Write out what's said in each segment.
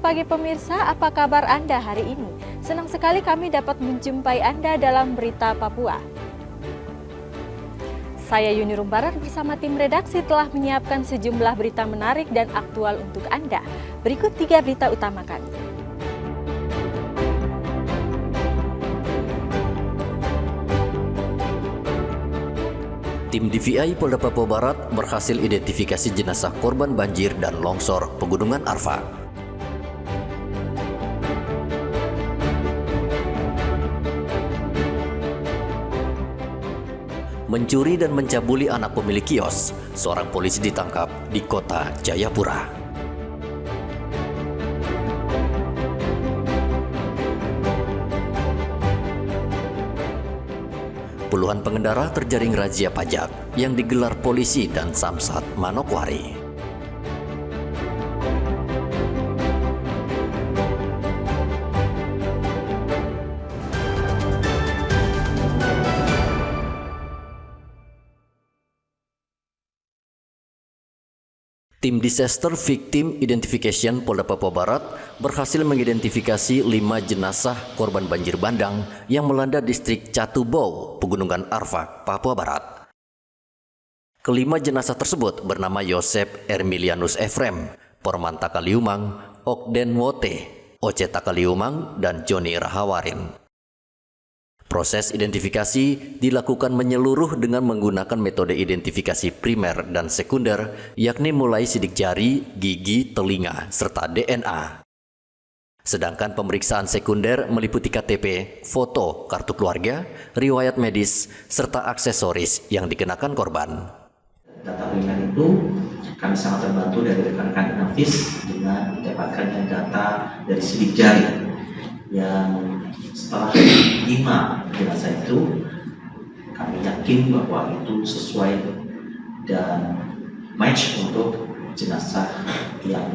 pagi pemirsa, apa kabar Anda hari ini? Senang sekali kami dapat menjumpai Anda dalam Berita Papua. Saya Yuni Rumbarat bersama tim redaksi telah menyiapkan sejumlah berita menarik dan aktual untuk Anda. Berikut 3 berita utama kami. Tim DVI Polda Papua Barat berhasil identifikasi jenazah korban banjir dan longsor Pegunungan Arfak. Mencuri dan mencabuli anak pemilik kios, seorang polisi ditangkap di kota Jayapura. Puluhan pengendara terjaring razia pajak yang digelar polisi dan Samsat Manokwari. Tim Disaster Victim Identification Polda Papua Barat berhasil mengidentifikasi 5 jenazah korban banjir bandang yang melanda distrik Catubau, Pegunungan Arfak, Papua Barat. Kelima jenazah tersebut bernama Yosep Ermilianus Efrem, Porman Takaliumang, Okden Wote, Oce Takaliumang, dan Joni Rahawarin. Proses identifikasi dilakukan menyeluruh dengan menggunakan metode identifikasi primer dan sekunder, yakni mulai sidik jari, gigi, telinga, serta DNA. Sedangkan pemeriksaan sekunder meliputi KTP, foto, kartu keluarga, riwayat medis, serta aksesoris yang dikenakan korban. Data primer itu kami sangat terbantu dari rekan-rekan Inavis dengan mendapatkannya data dari sidik jari yang setelah 5 jenazah itu kami yakin bahwa itu sesuai dan match untuk jenazah yang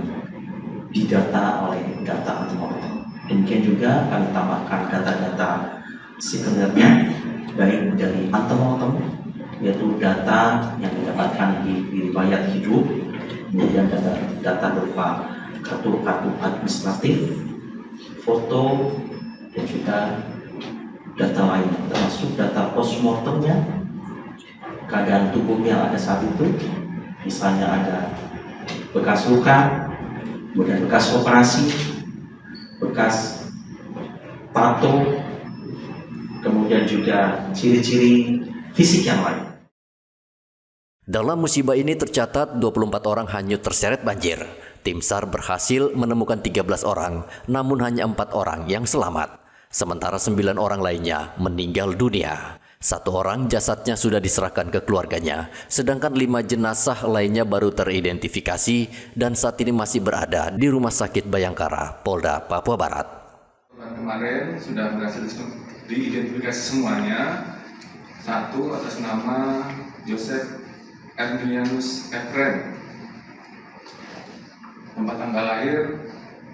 didata oleh data antemortem. Demikian juga kami tambahkan data-data sekundernya baik dari antemortem, yaitu data yang didapatkan di riwayat hidup, kemudian data berupa kartu-kartu administratif, foto, dan juga data lainnya, termasuk data postmortemnya, keadaan tubuh yang ada saat itu, misalnya ada bekas luka, kemudian bekas operasi, bekas tato, kemudian juga ciri-ciri fisik yang lain. Dalam musibah ini tercatat 24 orang hanyut terseret banjir. Tim SAR berhasil menemukan 13 orang, namun hanya 4 orang yang selamat. Sementara 9 orang lainnya meninggal dunia. 1 orang jasadnya sudah diserahkan ke keluarganya, sedangkan 5 jenazah lainnya baru teridentifikasi dan saat ini masih berada di Rumah Sakit Bayangkara, Polda Papua Barat. Kemarin sudah berhasil diidentifikasi semuanya. 1 atas nama Yosep Ermilianus Efrem, tempat tanggal lahir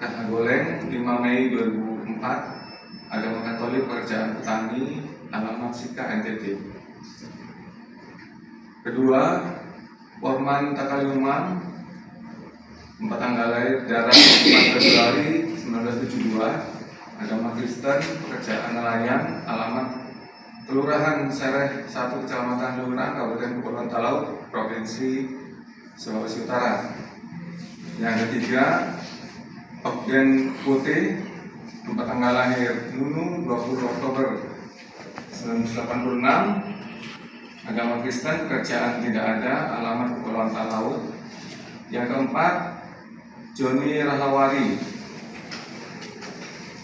Katagoleng 5 Mei 2004, agama Katolik, pekerjaan petani, alamat Sika NTT. Kedua, Porman Takaliumang, tempat tanggal lahir Darat 4 Februari 1972, agama Kristen, pekerjaan nelayan, alamat Kelurahan Sereh 1, Kecamatan Lurang, Kabupaten Kepulauan Talaut, Provinsi Sulawesi Utara. Yang ketiga, Okden Wote, tempat tanggal lahir Nunu 20 Oktober 1986, agama Kristen, pekerjaan tidak ada, alamat Kepulauan Talaut. Yang keempat, Joni Rahawari,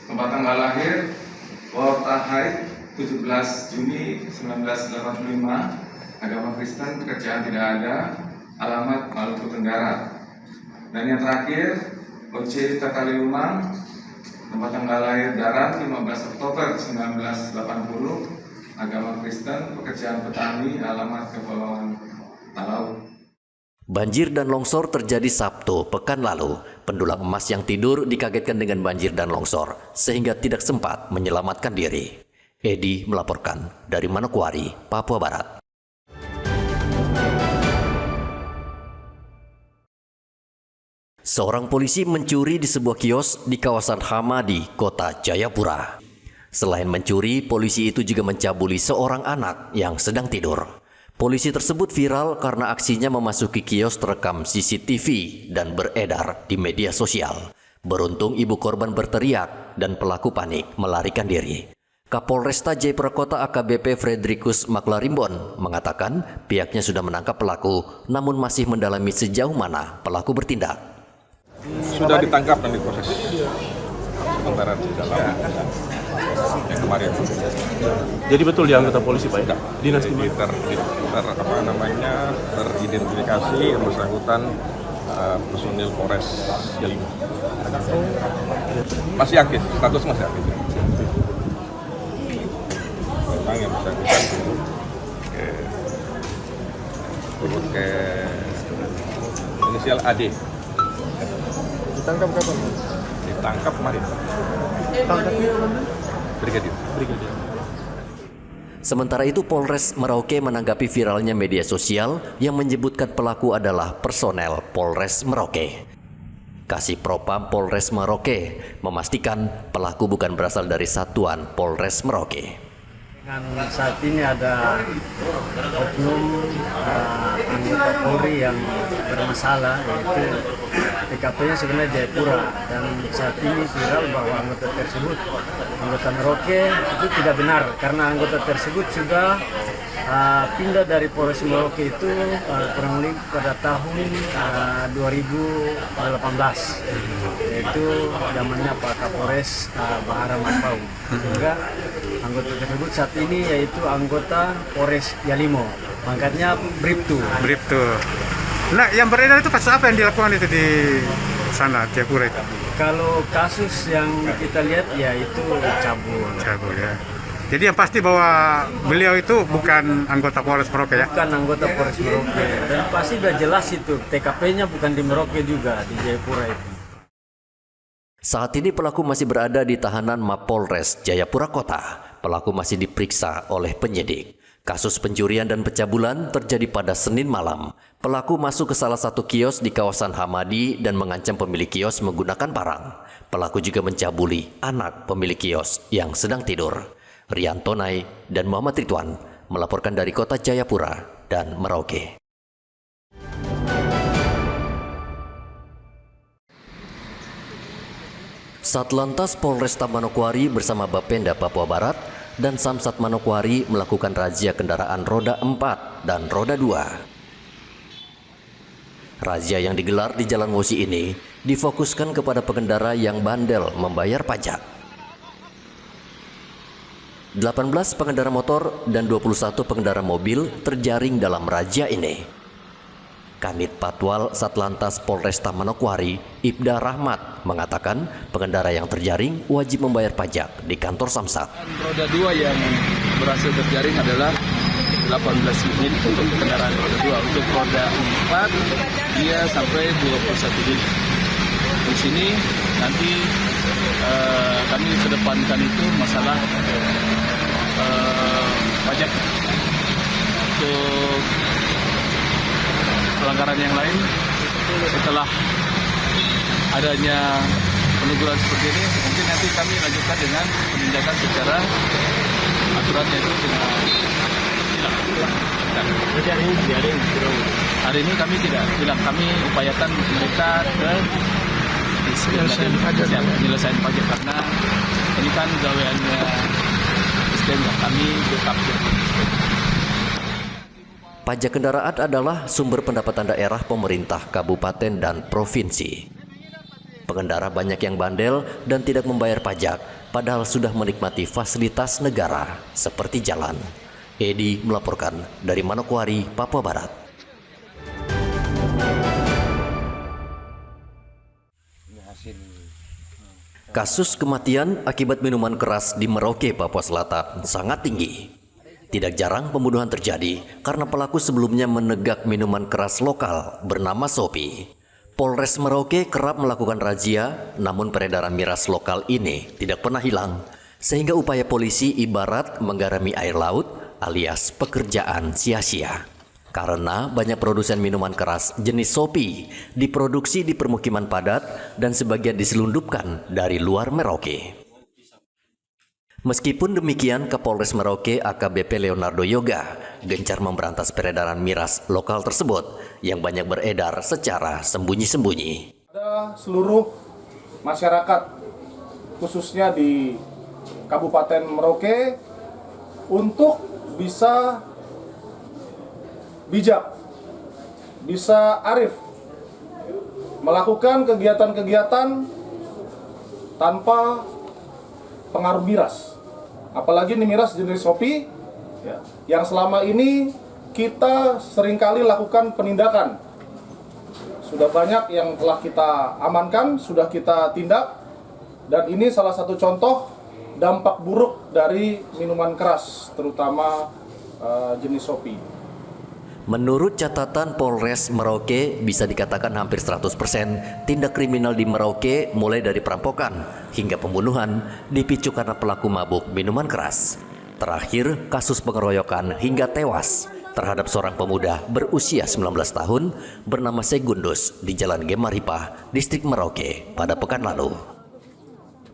tempat tanggal lahir Wortahait 17 Juni 1985, agama Kristen, pekerjaan tidak ada, alamat Maluku Tenggara. Dan yang terakhir, Oce Takaliumang, tempat tanggal lahir Darat 15 Oktober 1980, agama Kristen, pekerjaan petani, alamat Kepulauan Talaut. Banjir dan longsor terjadi Sabtu pekan lalu. Pendulang emas yang tidur dikagetkan dengan banjir dan longsor, sehingga tidak sempat menyelamatkan diri. Edi melaporkan dari Manokwari, Papua Barat. Seorang polisi mencuri di sebuah kios di kawasan Hamadi, Kota Jayapura. Selain mencuri, polisi itu juga mencabuli seorang anak yang sedang tidur. Polisi tersebut viral karena aksinya memasuki kios terekam CCTV dan beredar di media sosial. Beruntung ibu korban berteriak dan pelaku panik melarikan diri. Kapolresta Jayapura Kota AKBP Frederikus Maklarimbon mengatakan pihaknya sudah menangkap pelaku, namun masih mendalami sejauh mana pelaku bertindak. Sudah ditangkap dan diproses sementara di dalam yang kemarin. Jadi betul dia anggota polisi Pak ya? Dinas di teridentifikasi yang bersangkutan personil Polres Yalimo. Masih aktif, status masih aktif. Memang yang bersangkutan turut ke inisial AD. Ditangkap kapan? Ditangkap kemarin. Brigadir. Sementara itu Polres Merauke menanggapi viralnya media sosial yang menyebutkan pelaku adalah personel Polres Merauke. Kasih Propam Polres Merauke memastikan pelaku bukan berasal dari satuan Polres Merauke. Dengan saat ini ada oknum anggota Polri yang bermasalah, yaitu TKP-nya sebenarnya Jayapura, dan saat ini viral bahwa anggota tersebut anggota Merauke. Itu tidak benar karena anggota tersebut sudah pindah dari Polres Merauke itu kurang lebih pada tahun 2018, yaitu zamannya Pak Kapolres Bahara Matpau. Sehingga anggota tersebut saat ini yaitu anggota Polres Yalimo, pangkatnya Bribtu. Nah, yang beredar itu kasus apa yang dilakukan itu di sana, Jayapura itu? Kalau kasus yang kita lihat ya itu cabul ya. Jadi yang pasti bahwa beliau itu bukan anggota Polres Merauke ya? Bukan anggota Polres Merauke, dan pasti sudah jelas itu TKP-nya bukan di Merauke juga, di Jayapura itu. Saat ini pelaku masih berada di tahanan Mapolres Jayapura Kota. Pelaku masih diperiksa oleh penyidik. Kasus pencurian dan pencabulan terjadi pada Senin malam. Pelaku masuk ke salah satu kios di kawasan Hamadi dan mengancam pemilik kios menggunakan parang. Pelaku juga mencabuli anak pemilik kios yang sedang tidur. Rian Tonai dan Muhammad Ridwan melaporkan dari Kota Jayapura dan Merauke. Satlantas Polresta Manokwari bersama Bapenda Papua Barat dan Samsat Manokwari melakukan razia kendaraan roda 4 dan roda 2. Razia yang digelar di Jalan Wosi ini difokuskan kepada pengendara yang bandel membayar pajak. 18 pengendara motor dan 21 pengendara mobil terjaring dalam razia ini. Kanit Patwal Satlantas Polresta Manokwari, Ibda Rahmat, mengatakan pengendara yang terjaring wajib membayar pajak di kantor Samsat. Roda 2 yang berhasil terjaring adalah 18 unit untuk kendaraan roda 2. Untuk roda 4 dia sampai 21 unit. Di sini nanti kami kedepankan itu masalah pajak. Untuk pelanggaran yang lain, setelah adanya peneguran seperti ini, mungkin nanti kami lanjutkan dengan penindakan secara aturannya itu dengan tilang. Hari ini kami tidak tilang, kami upayakan mereka ke penyelesaian pajak karena ini kan gaweannya sistem kami tetap sistem. Pajak kendaraan adalah sumber pendapatan daerah, pemerintah, kabupaten, dan provinsi. Pengendara banyak yang bandel dan tidak membayar pajak, padahal sudah menikmati fasilitas negara seperti jalan. Edi melaporkan dari Manokwari, Papua Barat. Kasus kematian akibat minuman keras di Merauke, Papua Selatan sangat tinggi. Tidak jarang pembunuhan terjadi karena pelaku sebelumnya menegak minuman keras lokal bernama Sopi. Polres Merauke kerap melakukan razia, namun peredaran miras lokal ini tidak pernah hilang. Sehingga upaya polisi ibarat menggarami air laut alias pekerjaan sia-sia. Karena banyak produsen minuman keras jenis Shopee diproduksi di permukiman padat dan sebagian diselundupkan dari luar Merauke. Meskipun demikian, Kapolres Merauke AKBP Leonardo Yoga gencar memberantas peredaran miras lokal tersebut yang banyak beredar secara sembunyi-sembunyi. Ada seluruh masyarakat khususnya di Kabupaten Merauke untuk bisa bijak, bisa arif, melakukan kegiatan-kegiatan tanpa pengaruh miras. Apalagi ini miras jenis Shopee, yang selama ini kita seringkali lakukan penindakan. Sudah banyak yang telah kita amankan, sudah kita tindak, dan ini salah satu contoh dampak buruk dari minuman keras, terutama jenis Shopee. Menurut catatan Polres Merauke, bisa dikatakan hampir 100% tindak kriminal di Merauke mulai dari perampokan hingga pembunuhan dipicu karena pelaku mabuk minuman keras. Terakhir, kasus pengeroyokan hingga tewas terhadap seorang pemuda berusia 19 tahun bernama Segundus di Jalan Gemaripah, Distrik Merauke pada pekan lalu.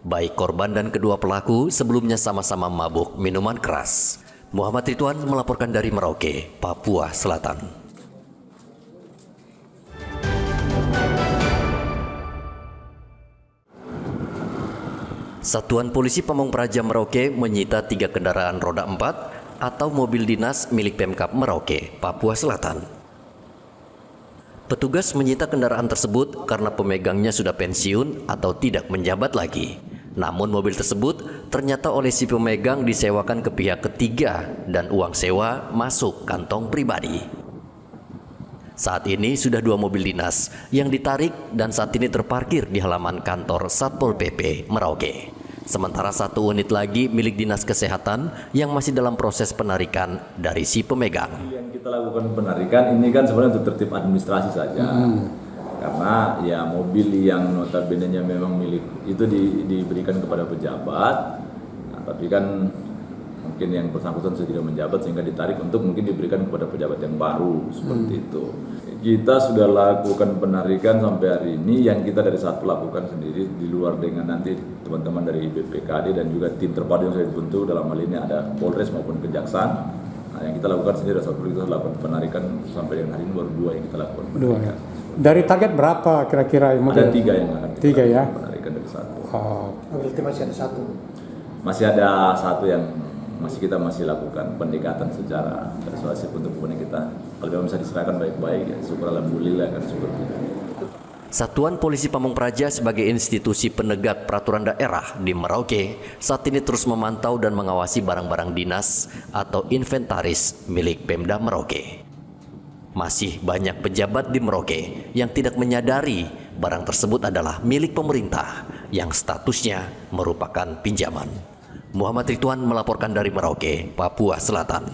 Baik korban dan kedua pelaku sebelumnya sama-sama mabuk minuman keras. Muhammad Ridwan melaporkan dari Merauke, Papua Selatan. Satuan Polisi Pamong Praja Merauke menyita 3 kendaraan roda 4 atau mobil dinas milik Pemkab Merauke, Papua Selatan. Petugas menyita kendaraan tersebut karena pemegangnya sudah pensiun atau tidak menjabat lagi. Namun mobil tersebut ternyata oleh si pemegang disewakan ke pihak ketiga dan uang sewa masuk kantong pribadi. Saat ini sudah 2 mobil dinas yang ditarik dan saat ini terparkir di halaman kantor Satpol PP Merauke. Sementara 1 unit lagi milik Dinas Kesehatan yang masih dalam proses penarikan dari si pemegang. Yang kita lakukan penarikan ini kan sebenarnya untuk tertib administrasi saja. Karena ya mobil yang notabene-nya memang milik itu diberikan kepada pejabat, nah, tapi kan mungkin yang bersangkutan sudah tidak menjabat sehingga ditarik untuk mungkin diberikan kepada pejabat yang baru seperti itu. Kita sudah lakukan penarikan sampai hari ini, yang kita dari Satpol lakukan sendiri di luar dengan nanti teman-teman dari BPKD dan juga tim terpadu yang saya bentuk, dalam hal ini ada Polres maupun Kejaksaan. Nah, yang kita lakukan sendiri dari Satpol kita lakukan penarikan sampai dengan hari ini baru 2 yang kita lakukan. 2 ya. Dari target berapa kira-kira? Ada 3 yang akan kita 3 ya? penarikan dari Satpol. Berarti masih ada 1. Masih ada 1 yang kita masih lakukan pendekatan secara persuasif untuk kemudian kita kalau memang bisa diserahkan baik-baik ya syukur alhamdulillah kan seperti itu. Satuan Polisi Pamong Praja sebagai institusi penegak peraturan daerah di Merauke saat ini terus memantau dan mengawasi barang-barang dinas atau inventaris milik Pemda Merauke. Masih banyak pejabat di Merauke yang tidak menyadari barang tersebut adalah milik pemerintah yang statusnya merupakan pinjaman. Muhammad Ridwan melaporkan dari Merauke, Papua Selatan.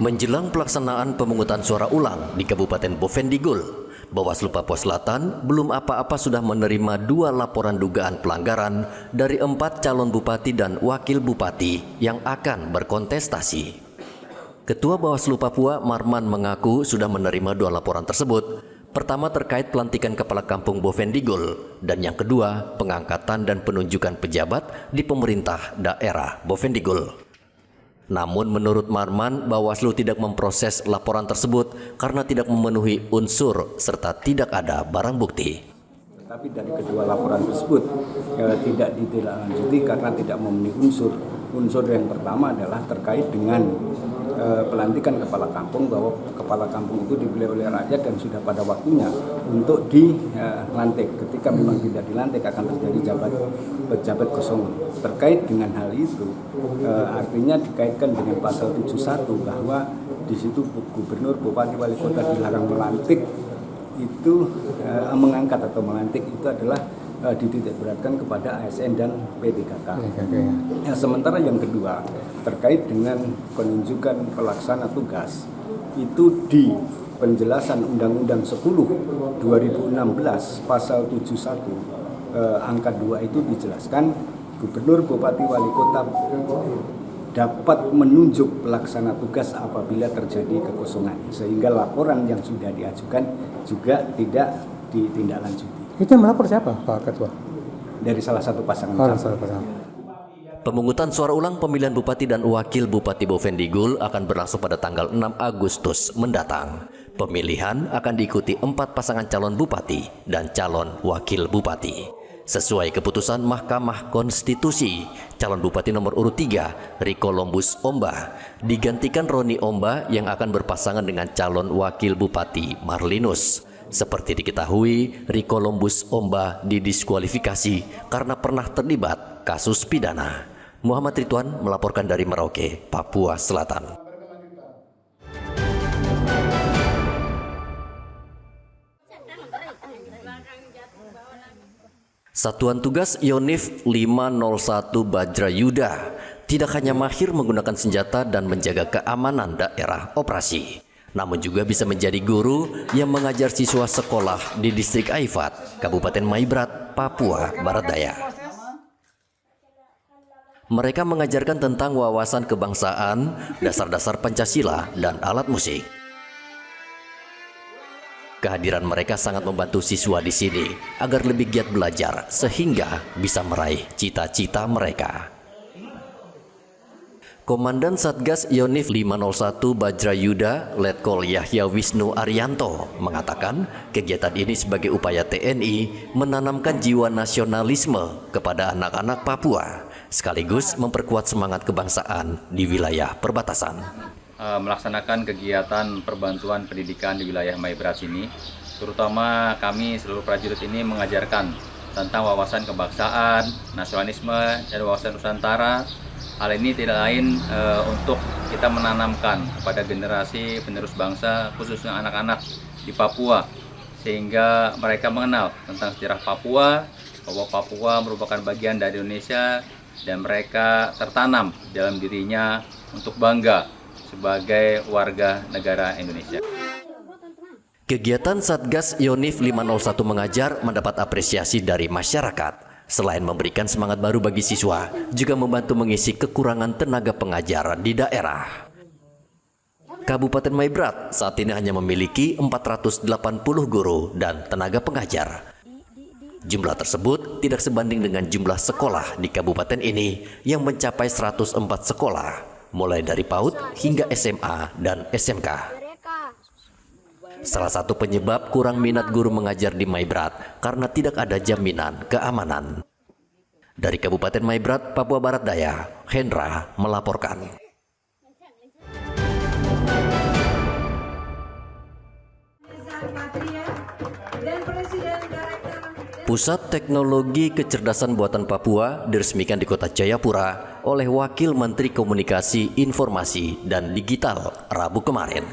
Menjelang pelaksanaan pemungutan suara ulang di Kabupaten Bovendigul, Bawaslu Papua Selatan belum apa-apa sudah menerima 2 laporan dugaan pelanggaran dari 4 calon bupati dan wakil bupati yang akan berkontestasi. Ketua Bawaslu Papua Marman mengaku sudah menerima 2 laporan tersebut. Pertama terkait pelantikan kepala kampung Bovendigul dan yang kedua pengangkatan dan penunjukan pejabat di pemerintah daerah Bovendigul. Namun menurut Marman, Bawaslu tidak memproses laporan tersebut karena tidak memenuhi unsur serta tidak ada barang bukti. Tetapi dari kedua laporan tersebut tidak ditindaklanjuti karena tidak memenuhi unsur. Unsur yang pertama adalah terkait dengan pelantikan kepala kampung, bahwa kepala kampung itu dipilih oleh rakyat dan sudah pada waktunya untuk dilantik. Ketika memang tidak dilantik akan terjadi pejabat kosong. Terkait dengan hal itu artinya dikaitkan dengan pasal 71 bahwa di situ gubernur, bupati, wali kota dilarang melantik itu mengangkat atau melantik itu adalah dititikberatkan kepada ASN dan P3K. Ya, sementara yang kedua terkait dengan penunjukan pelaksana tugas itu di penjelasan Undang-Undang 10 2016 pasal 71 angka 2 itu dijelaskan gubernur, bupati, wali kota dapat menunjuk pelaksana tugas apabila terjadi kekosongan, sehingga laporan yang sudah diajukan juga tidak ditindaklanjuti. Itu yang melapor siapa, Pak Ketua? Dari salah satu pasangan. Pemungutan suara ulang pemilihan bupati dan wakil bupati Bovendigul akan berlangsung pada tanggal 6 Agustus mendatang. Pemilihan akan diikuti 4 pasangan calon bupati dan calon wakil bupati. Sesuai keputusan Mahkamah Konstitusi, calon bupati nomor urut 3, Riko Lombus Omba, digantikan Roni Omba yang akan berpasangan dengan calon wakil bupati Marlinus. Seperti diketahui, Riko Lombus Omba didiskualifikasi karena pernah terlibat kasus pidana. Muhammad Ridwan melaporkan dari Merauke, Papua Selatan. Satuan Tugas Yonif 501 Bajrayuda tidak hanya mahir menggunakan senjata dan menjaga keamanan daerah operasi, namun juga bisa menjadi guru yang mengajar siswa sekolah di distrik Aifat, Kabupaten Maibrat, Papua Barat Daya. Mereka mengajarkan tentang wawasan kebangsaan, dasar-dasar Pancasila, dan alat musik. Kehadiran mereka sangat membantu siswa di sini agar lebih giat belajar sehingga bisa meraih cita-cita mereka. Komandan Satgas Yonif 501 Bajrayuda, Letkol Yahya Wisnu Arianto, mengatakan kegiatan ini sebagai upaya TNI menanamkan jiwa nasionalisme kepada anak-anak Papua, sekaligus memperkuat semangat kebangsaan di wilayah perbatasan. Melaksanakan kegiatan perbantuan pendidikan di wilayah Maibrat ini, terutama kami seluruh prajurit ini mengajarkan tentang wawasan kebangsaan, nasionalisme, dan wawasan Nusantara. Hal ini tidak lain untuk kita menanamkan kepada generasi penerus bangsa, khususnya anak-anak di Papua, sehingga mereka mengenal tentang sejarah Papua, bahwa Papua merupakan bagian dari Indonesia, dan mereka tertanam dalam dirinya untuk bangga sebagai warga negara Indonesia. Kegiatan Satgas Yonif 501 mengajar mendapat apresiasi dari masyarakat. Selain memberikan semangat baru bagi siswa, juga membantu mengisi kekurangan tenaga pengajar di daerah. Kabupaten Maibrat saat ini hanya memiliki 480 guru dan tenaga pengajar. Jumlah tersebut tidak sebanding dengan jumlah sekolah di kabupaten ini yang mencapai 104 sekolah, mulai dari PAUD hingga SMA dan SMK. Salah satu penyebab kurang minat guru mengajar di Maibrat karena tidak ada jaminan keamanan. Dari Kabupaten Maibrat, Papua Barat Daya, Hendra melaporkan. Pusat Teknologi Kecerdasan Buatan Papua diresmikan di Kota Jayapura oleh Wakil Menteri Komunikasi, Informasi, dan Digital Rabu kemarin.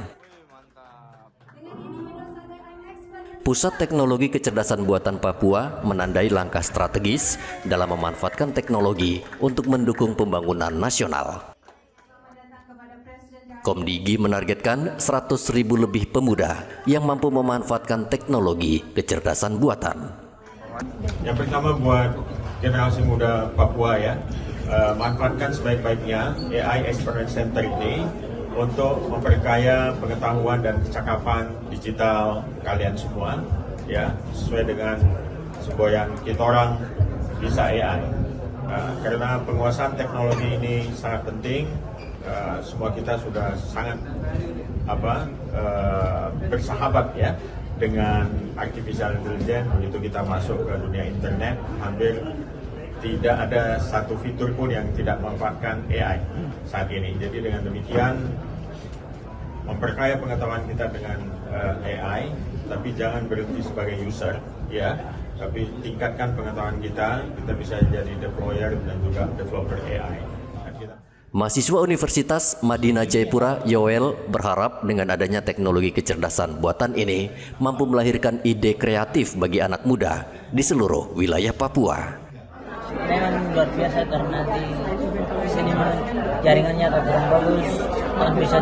Pusat Teknologi Kecerdasan Buatan Papua menandai langkah strategis dalam memanfaatkan teknologi untuk mendukung pembangunan nasional. Komdigi menargetkan 100.000 lebih pemuda yang mampu memanfaatkan teknologi kecerdasan buatan. Yang pertama buat generasi muda Papua ya, manfaatkan sebaik-baiknya AI Experience Center ini untuk memperkaya pengetahuan dan kecakapan digital kalian semua ya, sesuai dengan semboyan kita orang bisa AI. Karena penguasaan teknologi ini sangat penting, semua kita sudah sangat bersahabat ya dengan artificial intelligence. Begitu kita masuk ke dunia internet, hampir tidak ada satu fitur pun yang tidak memanfaatkan AI saat ini. Jadi dengan demikian memperkaya pengetahuan kita dengan AI, tapi jangan berhenti sebagai user ya, tapi tingkatkan pengetahuan kita bisa jadi deployer dan juga developer AI. Mahasiswa Universitas Madinah Jayapura, Yoel, berharap dengan adanya teknologi kecerdasan buatan ini mampu melahirkan ide kreatif bagi anak muda di seluruh wilayah Papua. Memang luar biasa karena di sini jaringannya agak kurang bagus, dan bisa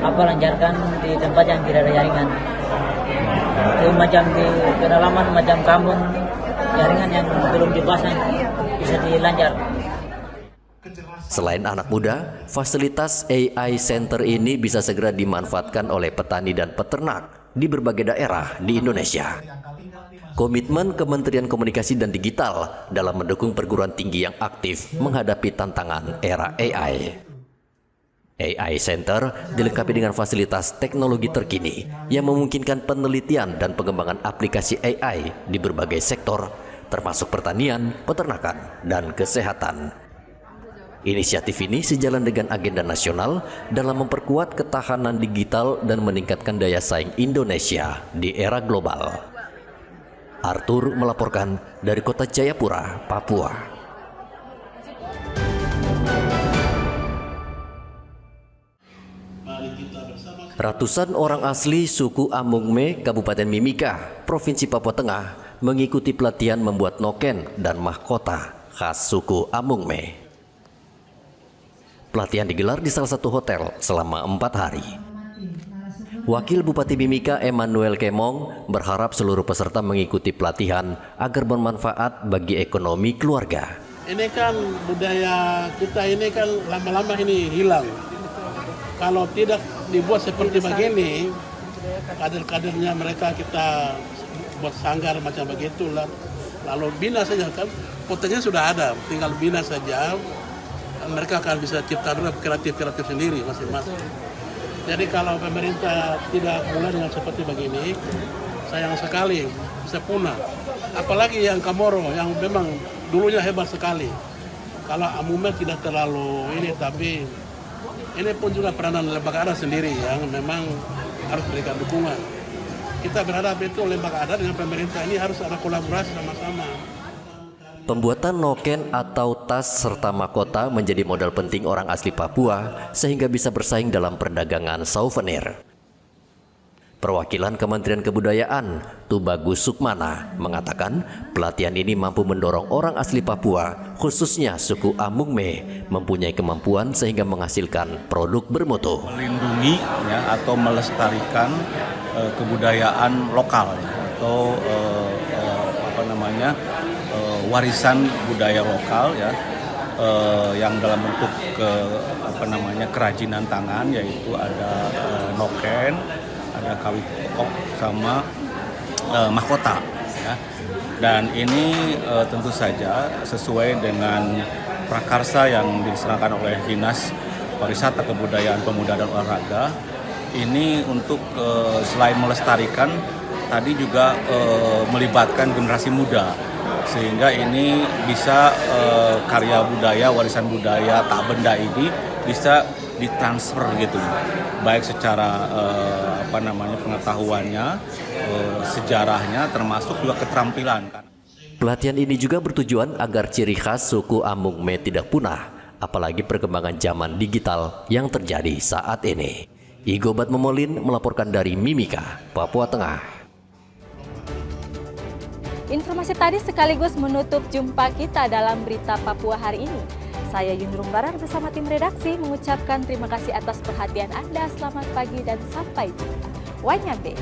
lancarkan di tempat yang tidak ada jaringan. Itu macam di pedalaman, macam kampung, jaringan yang belum dipasang bisa dilancar. Selain anak muda, fasilitas AI Center ini bisa segera dimanfaatkan oleh petani dan peternak di berbagai daerah di Indonesia. Komitmen Kementerian Komunikasi dan Digital dalam mendukung perguruan tinggi yang aktif menghadapi tantangan era AI. AI Center dilengkapi dengan fasilitas teknologi terkini yang memungkinkan penelitian dan pengembangan aplikasi AI di berbagai sektor, termasuk pertanian, peternakan, dan kesehatan. Inisiatif ini sejalan dengan agenda nasional dalam memperkuat ketahanan digital dan meningkatkan daya saing Indonesia di era global. Arthur melaporkan dari Kota Jayapura, Papua. Ratusan orang asli suku Amungme, Kabupaten Mimika, Provinsi Papua Tengah, mengikuti pelatihan membuat noken dan mahkota khas suku Amungme. Pelatihan digelar di salah satu hotel selama 4 hari. Wakil Bupati Mimika Emmanuel Kemong berharap seluruh peserta mengikuti pelatihan agar bermanfaat bagi ekonomi keluarga. Ini kan budaya kita ini kan lama-lama ini hilang. Kalau tidak dibuat seperti begini, kader-kadernya mereka kita buat sanggar macam begitulah. Lalu bina saja kan, potensinya sudah ada, tinggal bina saja. Mereka akan bisa ciptakan kreatif-kreatif sendiri masing-masing. Jadi kalau pemerintah tidak mulai dengan seperti begini, sayang sekali bisa punah. Apalagi yang Kamoro yang memang dulunya hebat sekali. Kalau Amungme tidak terlalu ini, tapi ini pun juga peranan lembaga adat sendiri yang memang harus berikan dukungan. Kita berharap itu lembaga adat dengan pemerintah ini harus ada kolaborasi sama-sama. Pembuatan noken atau tas serta mahkota menjadi modal penting orang asli Papua sehingga bisa bersaing dalam perdagangan souvenir. Perwakilan Kementerian Kebudayaan, Tubagus Sukmana, mengatakan pelatihan ini mampu mendorong orang asli Papua, khususnya suku Amungme, mempunyai kemampuan sehingga menghasilkan produk bermutu. Melindungi ya, atau melestarikan kebudayaan lokal ya, atau warisan budaya lokal ya, yang dalam bentuk kerajinan tangan, yaitu ada noken, ada kawit pokok sama mahkota ya. Dan ini tentu saja sesuai dengan prakarsa yang dilaksanakan oleh Dinas Pariwisata, Kebudayaan, Pemuda dan Olahraga. Ini untuk selain melestarikan, tadi juga melibatkan generasi muda, sehingga ini bisa karya budaya, warisan budaya tak benda ini bisa ditransfer gitu, baik secara pengetahuannya, sejarahnya, termasuk juga keterampilan. Pelatihan ini juga bertujuan agar ciri khas suku Amungme tidak punah, apalagi perkembangan zaman digital yang terjadi saat ini. Igobat Memolin melaporkan dari Mimika, Papua Tengah. Informasi tadi sekaligus menutup jumpa kita dalam berita Papua hari ini. Saya Yunrum Barar bersama tim redaksi mengucapkan terima kasih atas perhatian Anda. Selamat pagi dan sampai jumpa. Wanyambe.